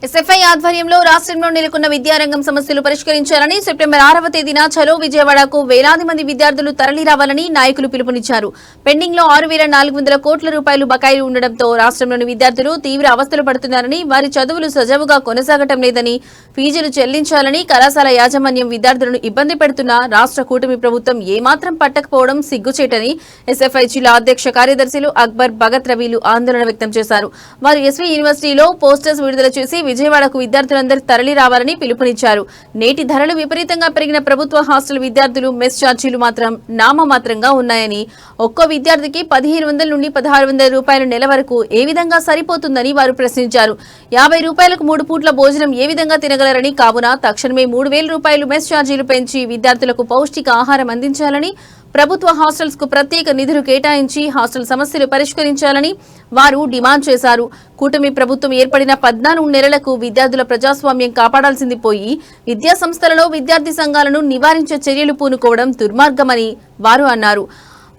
SFI ఆధ్వర్యంలో రాష్ట్రంలో నెలకొన్న విద్యారంగం సమస్యలు పరిష్కరించాలని సెప్టెంబర్ 6వ తేదీన చలో విజయవాడకు వేలాది మంది విద్యార్థులు తరలిరావాలని నాయకులు పిలుపునిచ్చారు. పెండింగ్ లో 6,400 కోట్ల రూపాయలు బకాయిలు ఉండడంతో రాష్ట్రంలోని విద్యార్థులు తీవ్ర అవస్థలు పడుతున్నారని, వారి చదువులు సజావుగా కొనసాగటం లేదని, ఫీజులు చెల్లించాలని కళాశాల యాజమాన్యం విద్యార్థులను ఇబ్బంది పెడుతున్నా రాష్ట్ర కూటమి ప్రభుత్వం ఏమాత్రం పట్టకపోవడం సిగ్గుచేటని ఎస్ఎఫ్ఐ జిల్లా అధ్యక్ష కార్యదర్శులు అక్బర్, భగత్ రవిలు ఆందోళన వ్యక్తం చేశారు. వారు ఎస్వీ యూనివర్సిటీలో పోస్టర్స్ విడుదల చేసి విజయవాడకు విద్యార్థులందరూ తరలి రావాలని పిలుపునిచ్చారు. నేటి ధరలు విపరీతంగా పెరిగిన ప్రభుత్వ హాస్టల్ విద్యార్థులు మెస్ ఛార్జీలు మాత్రం నామమాత్రంగా ఉన్నాయని, ఒక్కో విద్యార్థికి 1,500 నుండి 1,600 రూపాయల నెల వరకు ఏ విధంగా సరిపోతుందని వారు ప్రశ్నించారు. 50 రూపాయలకు 3 పూట్ల భోజనం ఏ విధంగా తినగలరని, కావున తక్షణమే 3,000 రూపాయలు మెస్ ఛార్జీలు పెంచి విద్యార్థులకు పౌష్టిక ఆహారం అందించాలని, ప్రభుత్వ హాస్టల్స్ కు ప్రత్యేక నిధులు కేటాయించి హాస్టల్ సమస్యలు పరిష్కరించాలని వారు డిమాండ్ చేశారు. కూటమి ప్రభుత్వం ఏర్పడిన 14 నెలలకు విద్యార్థుల ప్రజాస్వామ్యం కాపాడాల్సింది పోయి విద్యా సంస్థలలో విద్యార్థి సంఘాలను నివారించే చర్యలు పూనుకోవడం దుర్మార్గమని వారు అన్నారు.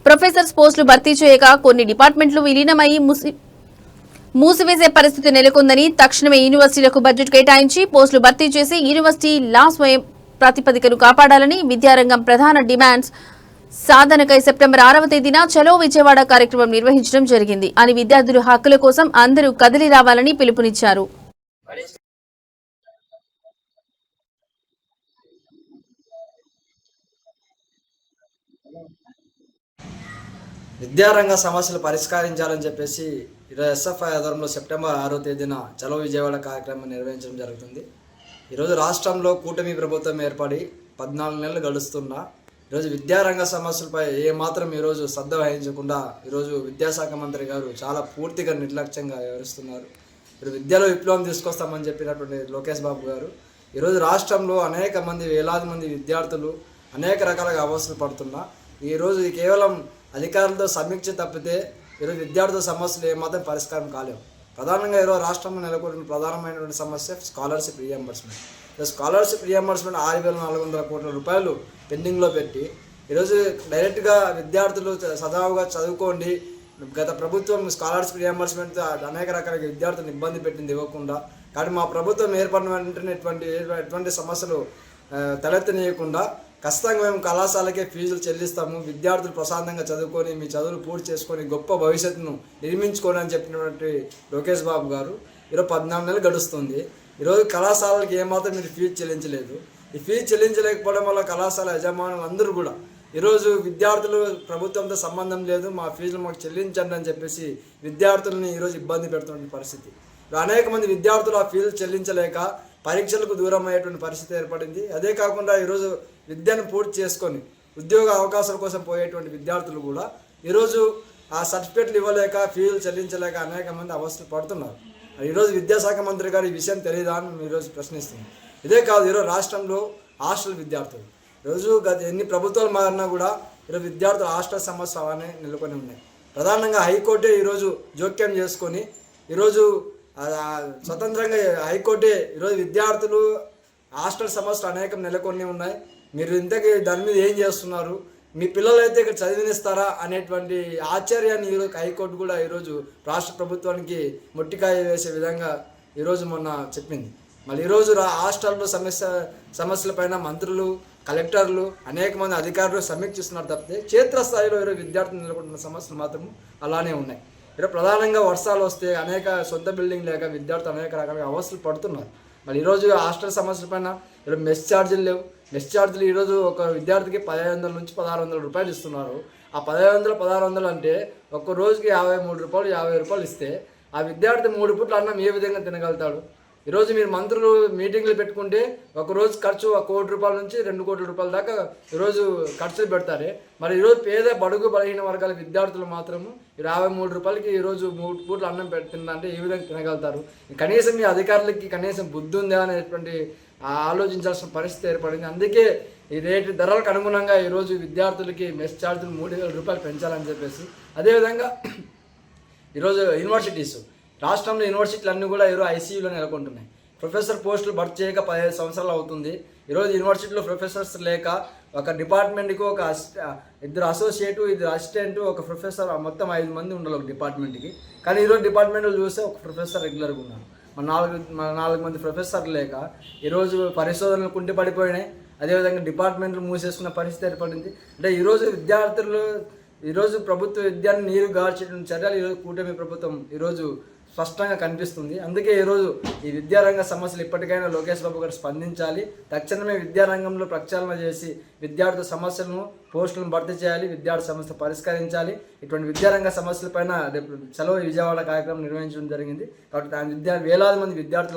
ప్రొఫెసర్స్ పోస్టులు భర్తీ చేయక కొన్ని డిపార్ట్మెంట్లు విలీనమై మూసివేసే పరిస్థితి నెలకొందని, తక్షణమే యూనివర్సిటీలకు బడ్జెట్ కేటాయించి పోస్టులు భర్తీ చేసి యూనివర్సిటీ లా స్వయం ప్రాతిపదికను కాపాడాలని విద్యారంగం ప్రధాన డిమాండ్స్ సాధనకై సెప్టెంబర్ 6వ తేదీన చలో విజయవాడ కార్యక్రమం నిర్వహించడం జరిగింది అని, విద్యార్థుల హక్కుల కోసం అందరూ కదిలి రావాలని పిలుపునిచ్చారు. విద్యారంగ సమస్యలు పరిష్కరించాలని చెప్పేసి ఈరోజు ఎస్ఎఫ్ఐ ఆధ్వర్యంలో సెప్టెంబర్ 6వ తేదీన చలో విజయవాడ కార్యక్రమం నిర్వహించడం జరుగుతుంది. ఈరోజు రాష్ట్రంలో కూటమి ప్రభుత్వం ఏర్పడి 14 నెలలు గడుస్తున్నా ఈరోజు విద్యారంగ సమస్యలపై ఏమాత్రం ఈరోజు శ్రద్ధ వహించకుండా ఈరోజు విద్యాశాఖ మంత్రి గారు చాలా పూర్తిగా నిర్లక్ష్యంగా వ్యవహరిస్తున్నారు. ఇప్పుడు విద్యలో విప్లవం తీసుకొస్తామని చెప్పినటువంటి లోకేష్ బాబు గారు ఈరోజు రాష్ట్రంలో అనేక మంది వేలాది మంది విద్యార్థులు అనేక రకాలుగా అవస్థలు పడుతున్నా ఈరోజు కేవలం అధికారులతో సమీక్ష తప్పితే ఈరోజు విద్యార్థుల సమస్యలు ఏమాత్రం పరిష్కారం కాలేవు. ప్రధానంగా ఈరోజు రాష్ట్రంలో నెలకొన్న ప్రధానమైనటువంటి సమస్య స్కాలర్షిప్ రీఎంబర్స్మెంట్. స్కాలర్షిప్ రీఎంబర్స్మెంట్ 6,400 కోట్ల రూపాయలు పెండింగ్లో పెట్టి ఈరోజు డైరెక్ట్గా విద్యార్థులు సజావుగా చదువుకోండి, గత ప్రభుత్వం స్కాలర్షిప్ రీఎంబర్స్మెంట్ అనేక రకాల విద్యార్థులను ఇబ్బంది పెట్టింది ఇవ్వకుండా, కానీ మా ప్రభుత్వం ఏర్పడిన వెంటనే ఎటువంటి సమస్యలు తలెత్తనీయకుండా ఖచ్చితంగా మేము కళాశాలకే ఫీజులు చెల్లిస్తాము, విద్యార్థులు ప్రశాంతంగా చదువుకొని మీ చదువులు పూర్తి చేసుకొని గొప్ప భవిష్యత్తును నిర్మించుకోండి అని చెప్పినటువంటి లోకేష్ బాబు గారు ఈరోజు 14 నెలలు గడుస్తుంది. ఈరోజు కళాశాలకి ఏమాత్రం మీరు ఫీజు చెల్లించలేదు. ఈ ఫీజు చెల్లించలేకపోవడం వల్ల కళాశాల యజమానులు అందరూ కూడా ఈరోజు విద్యార్థులు ప్రభుత్వంతో సంబంధం లేదు, మా ఫీజులు మాకు చెల్లించండి అని చెప్పేసి విద్యార్థులని ఈరోజు ఇబ్బంది పెడుతున్న పరిస్థితి. అనేక మంది విద్యార్థులు ఆ ఫీజులు చెల్లించలేక పరీక్షలకు దూరం అయ్యేటువంటి పరిస్థితి ఏర్పడింది. అదే కాకుండా ఈరోజు విద్యను పూర్తి చేసుకొని ఉద్యోగ అవకాశాల కోసం పోయేటువంటి విద్యార్థులు కూడా ఈరోజు ఆ సర్టిఫికేట్లు ఇవ్వలేక ఫీజులు చెల్లించలేక అనేక మంది అవస్థలు పడుతున్నారు. ఈరోజు విద్యాశాఖ మంత్రి గారు ఈ విషయం తెలియదా అని ఈరోజు ప్రశ్నిస్తున్నాం. ఇదే కాదు, ఈరోజు రాష్ట్రంలో హాస్టల్ విద్యార్థులు ఈరోజు గత ఎన్ని ప్రభుత్వాలు మారినా కూడా ఈరోజు విద్యార్థుల హాస్టల్ సమస్య అలానే నెలకొని ఉన్నాయి. ప్రధానంగా హైకోర్టే ఈరోజు జోక్యం చేసుకొని ఈరోజు స్వతంత్రంగా హైకోర్టే ఈరోజు విద్యార్థులు హాస్టల్ సమస్యలు అనేకం నెలకొని ఉన్నాయి, మీరు ఇంతకీ దాని మీద ఏం చేస్తున్నారు, మీ పిల్లలు అయితే ఇక్కడ చదివినిస్తారా అనేటువంటి ఆశ్చర్యాన్ని ఈరోజు హైకోర్టు కూడా ఈరోజు రాష్ట్ర ప్రభుత్వానికి మొట్టికాయ వేసే విధంగా ఈరోజు మొన్న చెప్పింది. మళ్ళీ ఈరోజు హాస్టల్లో సమస్యలపైన మంత్రులు, కలెక్టర్లు, అనేక మంది అధికారులు సమీక్షిస్తున్నారు తప్పితే క్షేత్రస్థాయిలో ఈరోజు విద్యార్థులు నెలకొంటున్న సమస్యలు మాత్రం అలానే ఉన్నాయి. ఈరోజు ప్రధానంగా వర్షాలు వస్తే అనేక సొంత బిల్డింగ్ లేక విద్యార్థులు అనేక రకాలుగా అవస్థలు పడుతున్నారు. మరి ఈరోజు హాస్టల్ సమస్యల పైన ఈరోజు మెస్ ఛార్జీలు లేవు. మెస్ ఛార్జీలు ఈరోజు ఒక విద్యార్థికి 1,500 నుంచి 1,600 రూపాయలు ఇస్తున్నారు. ఆ 1,500, 1,600 అంటే ఒక్క రోజుకి 53 రూపాయలు, 50 రూపాయలు ఇస్తే ఆ విద్యార్థి 3 పూట్ల అన్నం ఏ విధంగా తినగలుగుతాడు? ఈరోజు మీరు మంత్రులు మీటింగ్లు పెట్టుకుంటే ఒక రోజు ఖర్చు 1 కోటి రూపాయల నుంచి 2 కోట్ల రూపాయల దాకా ఈరోజు ఖర్చులు పెడతారే. మరి ఈరోజు పేద బడుగు బలహీన వర్గాల విద్యార్థులు మాత్రము 53 రూపాయలకి ఈరోజు 3 పూట్ల అన్నం తిందంటే ఏ విధంగా తినగలుగుతారు? కనీసం మీ అధికారులకి కనీసం బుద్ధి ఉందా అనేటువంటి ఆలోచించాల్సిన పరిస్థితి ఏర్పడింది. అందుకే ఈ రేటు ధరలకు అనుగుణంగా ఈరోజు విద్యార్థులకి మెస్ ఛార్జీలు 3,000 రూపాయలు పెంచాలని చెప్పేసి, అదేవిధంగా ఈరోజు యూనివర్సిటీస్ రాష్ట్రంలో యూనివర్సిటీలు అన్నీ కూడా ఈరోజు ఐసీయూలో నెలకొంటున్నాయి. ప్రొఫెసర్ పోస్టులు భర్తీ చేయక 15 సంవత్సరాలు అవుతుంది. ఈరోజు యూనివర్సిటీలో ప్రొఫెసర్స్ లేక ఒక డిపార్ట్మెంట్కి ఒక 2 అసోసియేటు, 2 అసిస్టెంటు, ఒక ప్రొఫెసర్, మొత్తం 5 మంది ఉండాలి ఒక డిపార్ట్మెంట్కి. కానీ ఈరోజు డిపార్ట్మెంట్లో చూస్తే ఒక ప్రొఫెసర్ రెగ్యులర్గా ఉన్నారు. మన నాలుగు మంది ప్రొఫెసర్లు లేక ఈరోజు పరిశోధనలు కుంటిపడిపోయినాయి. అదేవిధంగా డిపార్ట్మెంట్లు మూసేసుకున్న పరిస్థితి ఏర్పడింది. అంటే ఈరోజు ప్రభుత్వ విద్యను నీరు గార్చడం చర్యలు ఈరోజు కూటమి ప్రభుత్వం ఈరోజు స్పష్టంగా కనిపిస్తుంది. అందుకే ఈరోజు ఈ విద్యారంగ సమస్యలు ఇప్పటికైనా లోకేష్ బాబు గారు స్పందించాలి. తక్షణమే విద్యారంగంలో ప్రక్షాళన చేసి విద్యార్థుల సమస్యలను పోస్టులను భర్తీ చేయాలి, విద్యార్థి సమస్య పరిష్కరించాలి. ఇటువంటి విద్యారంగ సమస్యలపైన రేపు చలో విజయవాడ కార్యక్రమం నిర్వహించడం జరిగింది. కాబట్టి వేలాది మంది విద్యార్థులు